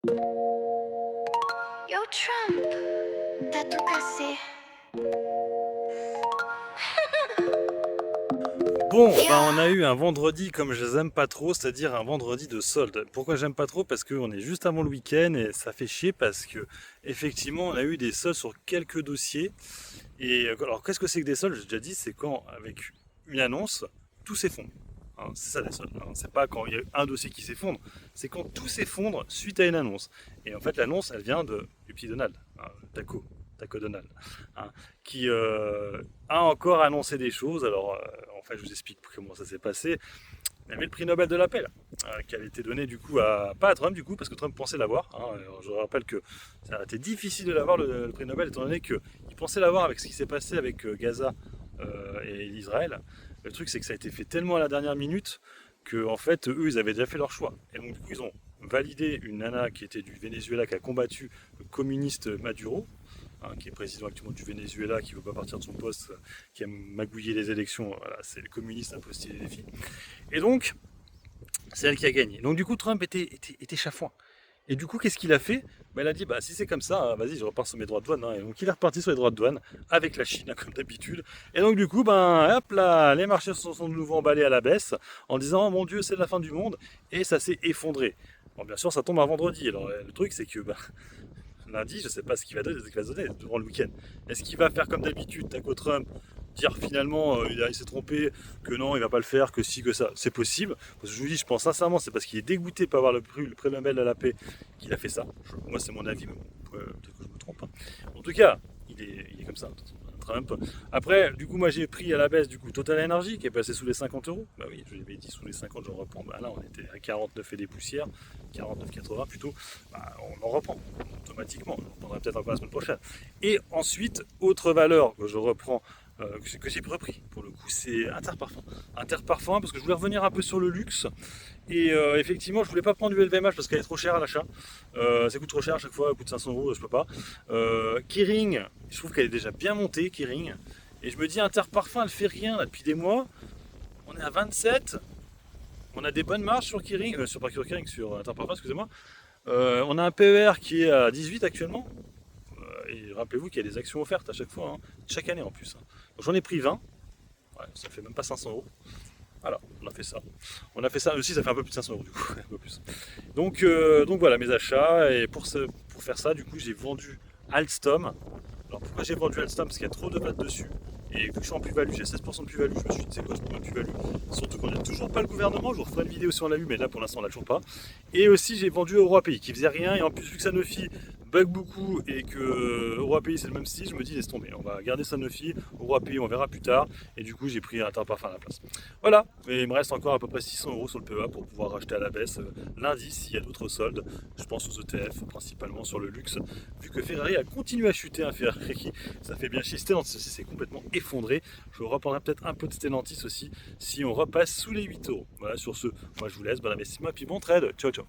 Yo Trump, t'as tout cassé. Bon, bah on a eu un vendredi comme je les aime pas trop, c'est-à-dire un vendredi de solde. Pourquoi j'aime pas trop? Parce qu'on est juste avant le week-end et ça fait chier parce que effectivement on a eu des soldes sur quelques dossiers. Et alors qu'est-ce que c'est que des soldes? J'ai déjà dit, c'est quand avec une annonce, tout s'effondre. Hein, c'est ça des soldes. Hein. C'est pas quand il y a un dossier qui s'effondre, c'est quand tout s'effondre suite à une annonce. Et en fait l'annonce elle vient du petit Donald, hein, Taco Donald, hein, qui a encore annoncé des choses. Alors enfin je vous explique comment ça s'est passé. Il y avait le prix Nobel de la paix là, qui avait été donné du coup pas à Trump du coup parce que Trump pensait l'avoir. Hein. Alors, je rappelle que ça a été difficile de l'avoir le prix Nobel étant donné qu'il pensait l'avoir avec ce qui s'est passé avec Gaza et Israël. Le truc c'est que ça a été fait tellement à la dernière minute que en fait eux ils avaient déjà fait leur choix et donc du coup ils ont validé une nana qui était du Venezuela qui a combattu le communiste Maduro, hein, qui est président actuellement du Venezuela, qui ne veut pas partir de son poste, qui a magouillé les élections. Voilà, c'est le communiste imposté des défis. Et donc, c'est elle qui a gagné. Donc du coup, Trump était chafouin. Et du coup, qu'est-ce qu'il a fait? Il a dit, bah, si c'est comme ça, vas-y, je repars sur mes droits de douane. Hein. Et donc il est reparti sur les droits de douane avec la Chine, hein, comme d'habitude. Et donc du coup, hop là, les marchés se sont de nouveau emballés à la baisse en disant, oh, mon Dieu, c'est la fin du monde. Et ça s'est effondré. Bon, bien sûr, ça tombe un vendredi. Alors le truc, c'est que lundi, je ne sais pas ce qu'il va donner durant le week-end. Est-ce qu'il va faire comme d'habitude, Taco Trump, dire finalement il s'est trompé, que non, il va pas le faire, que si, que ça? C'est possible. Parce que je vous dis, je pense sincèrement, c'est parce qu'il est dégoûté de pas avoir le prix Nobel à la paix qu'il a fait ça. Moi, c'est mon avis, mais bon, peut-être que je me trompe. Hein. En tout cas, il est comme ça. Trump. Après, du coup, moi j'ai pris à la baisse du coup Total Energy qui est passé sous les 50 euros. Bah oui, je l'avais dit sous les 50, j'en reprends. Bah là, on était à 49 et des poussières, 49,80 plutôt. Bah, on en reprend automatiquement. On reprendra peut-être encore la semaine prochaine. Et ensuite, autre valeur que je reprends, que j'ai repris pour le coup, c'est Interparfum. Interparfum, parce que je voulais revenir un peu sur le luxe. Et effectivement, je voulais pas prendre du LVMH parce qu'elle est trop chère à l'achat. Ça coûte trop cher à chaque fois, elle coûte 500 euros, je peux pas. Kering, je trouve qu'elle est déjà bien montée, Kering. Et je me dis, Interparfum, elle fait rien là, depuis des mois. On est à 27. On a des bonnes marges sur Kering, sur Kering, sur Interparfum, excusez-moi. On a un PER qui est à 18 actuellement. Et rappelez-vous qu'il y a des actions offertes à chaque fois, hein, chaque année en plus. Hein. Donc j'en ai pris 20. Ouais, ça fait même pas 500 euros. Voilà, on a fait ça. On a fait ça aussi, ça fait un peu plus de 500 euros du coup, un peu plus. Donc voilà mes achats. Et pour faire ça, du coup, j'ai vendu Alstom. Alors pourquoi j'ai vendu Alstom? Parce qu'il y a trop de vannes dessus. Et vu que je suis en plus-value, j'ai 16% de plus-value, je me suis dit c'est quoi ce plus-value? Surtout qu'on n'a toujours pas le gouvernement, je vous referai une vidéo si on l'a eu, mais là pour l'instant on l'a toujours pas. Et aussi j'ai vendu EuroAPI qui faisait rien, et en plus vu que Sanofi bug beaucoup et que EuroAPI c'est le même style, je me dis laisse tomber, on va garder Sanofi, EuroAPI on verra plus tard, et du coup j'ai pris un Interparfum à la place. Voilà, et il me reste encore à peu près 600 euros sur le PEA pour pouvoir racheter à la baisse lundi s'il y a d'autres soldes. Je pense aux ETF, principalement sur le luxe, vu que Ferrari a continué à chuter, un Ferrari, ça fait bien chier. Stellantis aussi c'est complètement effondré. Je reprendrai peut-être un peu de Stellantis aussi si on repasse sous les 8 euros. Voilà, sur ce, moi je vous laisse, bon investissement et puis bon trade. Ciao ciao.